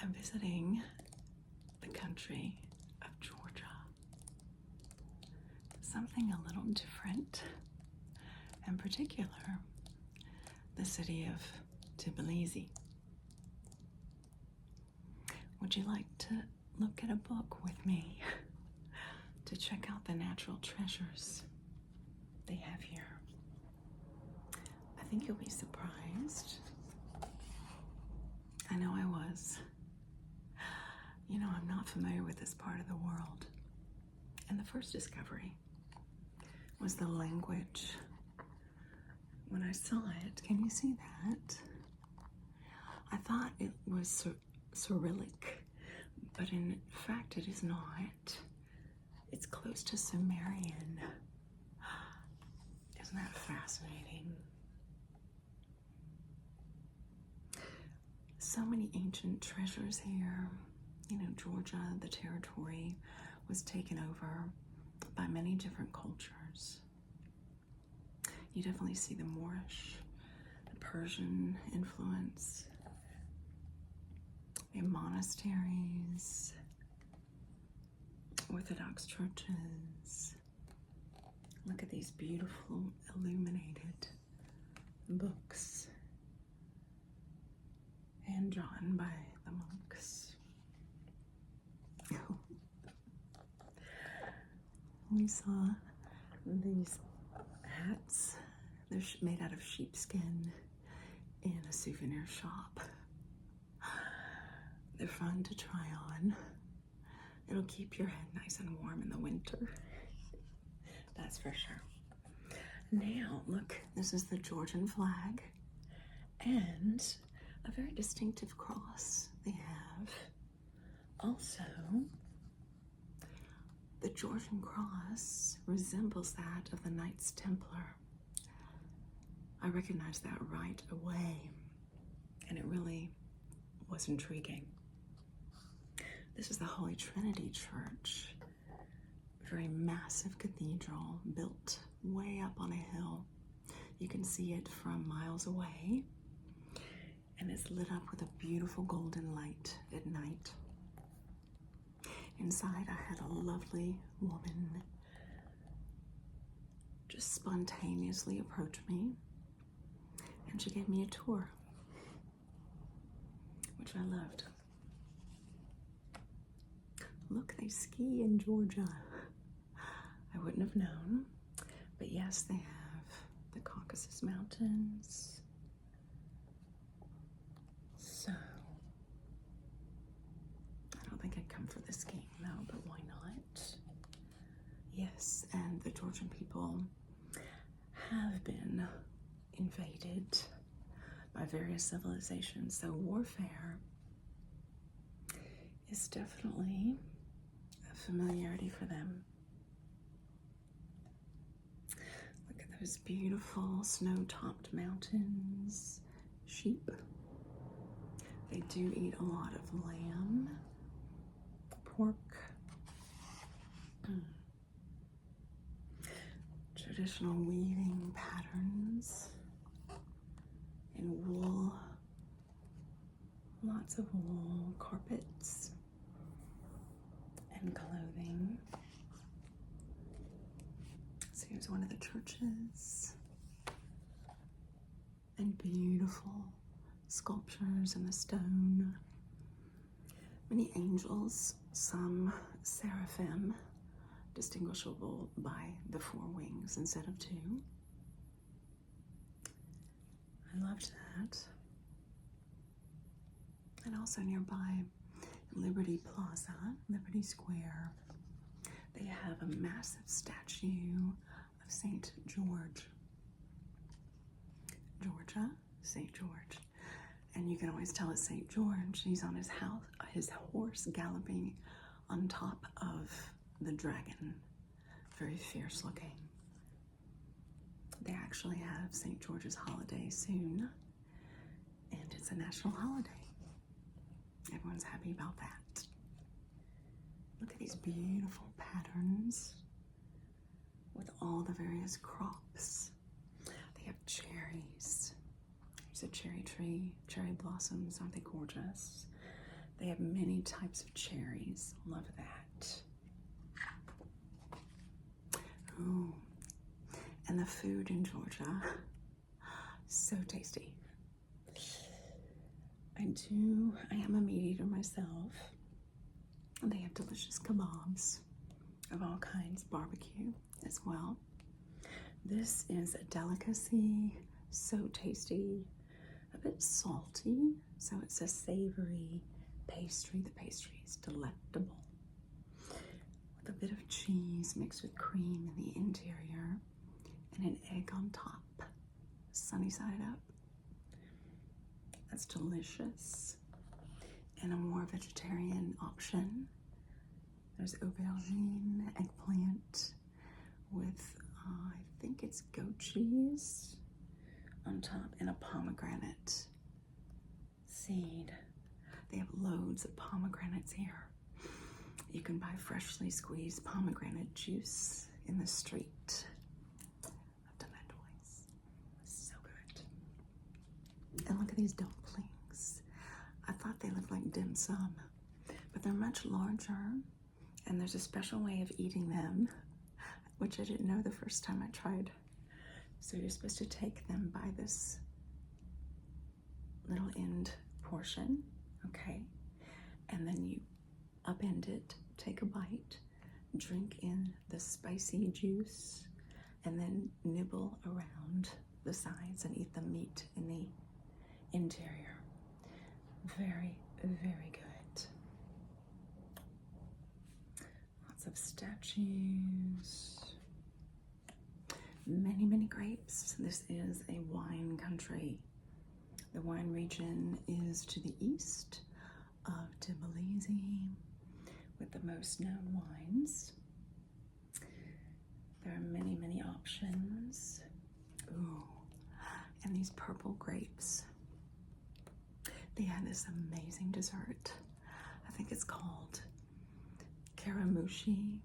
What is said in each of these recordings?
I'm visiting the country of Georgia. Something a little different. In particular, the city of Tbilisi. Would you like to look at a book with me to check out the natural treasures they have here? I think you'll be surprised. I know I was. You know, I'm not familiar with this part of the world. And the first discovery was the language. When I saw it, can you see that? I thought it was Cyrillic, but in fact it is not. It's close to Sumerian. Isn't that fascinating? So many ancient treasures here. You know, Georgia, the territory, was taken over by many different cultures. You definitely see the Moorish, the Persian influence, the monasteries, Orthodox churches. Look at these beautiful illuminated books, hand drawn by the monks. We saw these hats. They're made out of sheepskin in a souvenir shop. They're fun to try on. It'll keep your head nice and warm in the winter. That's for sure. Now, look, this is the Georgian flag and a very distinctive cross they have. Also, the Georgian cross resembles that of the Knights Templar. I recognized that right away, and it really was intriguing. This is the Holy Trinity Church, a very massive cathedral built way up on a hill. You can see it from miles away, and it's lit up with a beautiful golden light at night. Inside, I had a lovely woman just spontaneously approach me, and she gave me a tour, which I loved. Look, they ski in Georgia. I wouldn't have known, but yes, they have the Caucasus Mountains. So, I don't think I'd come for the skiing though, but why not? Yes, and the Georgian people have been invaded by various civilizations, so warfare is definitely a familiarity for them. Look at those beautiful snow-topped mountains. Sheep. They do eat a lot of lamb, pork, traditional weaving patterns in wool, lots of wool, carpets, and clothing. So here's one of the churches, and beautiful sculptures in the stone. Many angels, some seraphim, distinguishable by the 4 wings instead of 2. I loved that. And also nearby, Liberty Plaza, Liberty Square, they have a massive statue of St. George. Georgia, St. George. And you can always tell it's St. George. He's on his horse galloping on top of the dragon. Very fierce looking. They actually have St. George's holiday soon, and it's a national holiday. Everyone's happy about that. Look at these beautiful patterns with all the various crops. They have cherries. There's a cherry tree, cherry blossoms, aren't they gorgeous? They have many types of cherries. Love that. Ooh. And the food in Georgia, so tasty. I am a meat eater myself. They have delicious kebabs of all kinds, barbecue as well. This is a delicacy, so tasty, a bit salty, so it's a savory pastry. The pastry is delectable, with a bit of cheese mixed with cream in the interior and an egg on top, sunny side up. That's delicious. And a more vegetarian option, there's aubergine, eggplant with, I think it's goat cheese on top, and a pomegranate seed. They have loads of pomegranates here. You can buy freshly squeezed pomegranate juice in the street. I've done that twice. So good. And look at these dumplings. I thought they looked like dim sum, but they're much larger, and there's a special way of eating them, which I didn't know the first time I tried. So you're supposed to take them by this little end portion, okay? And then you upend it, take a bite, drink in the spicy juice, and then nibble around the sides and eat the meat in the interior. Very, very good. Lots of statues. Many, many grapes. This is a wine country. The wine region is to the east of Tbilisi, with the most known wines. There are many, many options. Ooh, and these purple grapes. They have this amazing dessert. I think it's called Karamushi.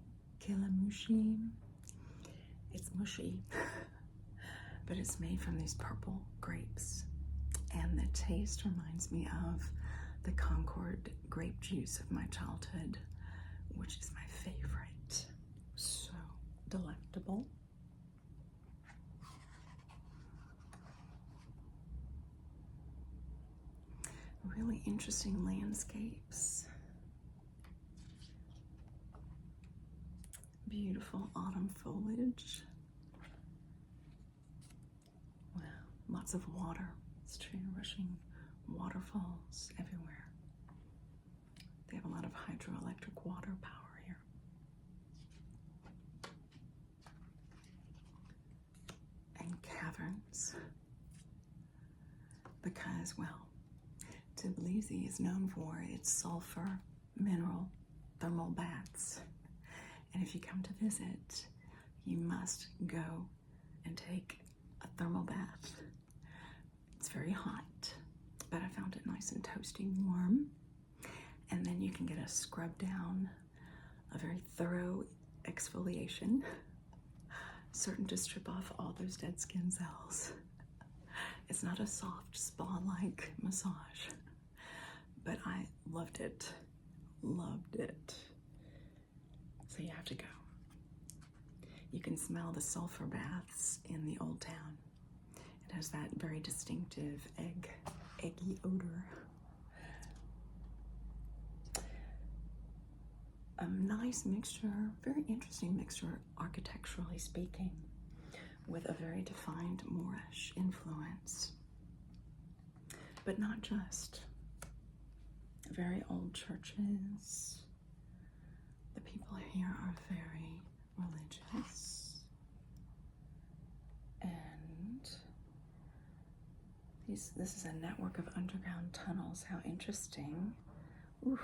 It's mushy, but it's made from these purple grapes. And the taste reminds me of the Concord grape juice of my childhood, which is my favorite. So delectable. Really interesting landscapes. Beautiful autumn foliage. Wow, lots of water. Stream rushing waterfalls everywhere. They have a lot of hydroelectric water power here. And caverns. Because, well, Tbilisi is known for its sulfur mineral thermal baths. And if you come to visit, you must go and take a thermal bath. It's very hot, but I found it nice and toasty warm. And then you can get a scrub down, a very thorough exfoliation, certain to strip off all those dead skin cells. It's not a soft spa-like massage, but I loved it, loved it. So you have to go. You can smell the sulfur baths in the old town. It has that very distinctive eggy odor. A nice mixture, very interesting mixture architecturally speaking, with a very defined Moorish influence. But not just. Very old churches. The people here are very religious. And this is a network of underground tunnels. How interesting. Ooh,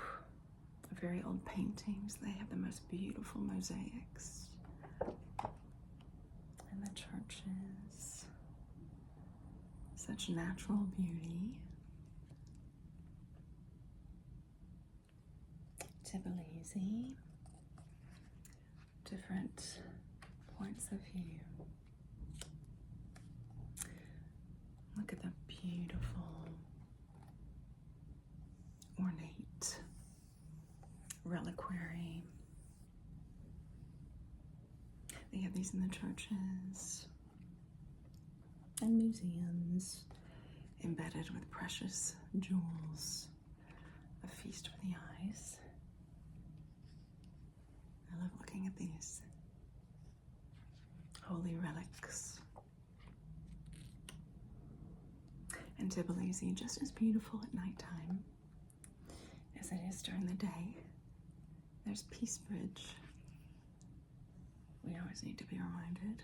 very old paintings. They have the most beautiful mosaics. And the churches. Such natural beauty. Tbilisi. Different points of view. Look at the beautiful, ornate reliquary. They have these in the churches and museums, embedded with precious jewels. A feast for the eyes. I love looking at these holy relics. And Tbilisi, just as beautiful at nighttime as it is during the day. There's Peace Bridge. We always need to be reminded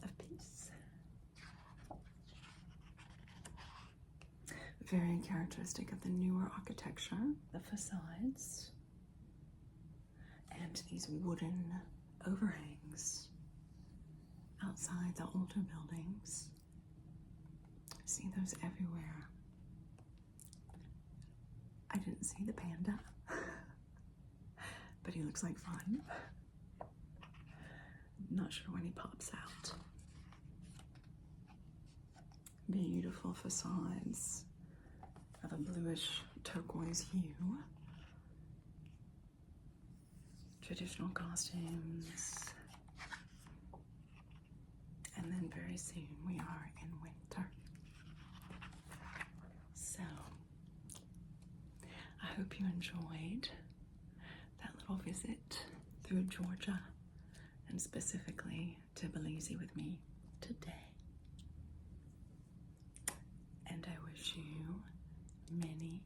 of peace. Very characteristic of the newer architecture, the facades, and these wooden overhangs outside the older buildings. See those everywhere. I didn't see the panda, but he looks like fun. Not sure when he pops out. Beautiful facades of a bluish turquoise hue. Traditional costumes. And then very soon we are in winter. So, I hope you enjoyed that little visit through Georgia, and specifically Tbilisi with me today. And I wish you many,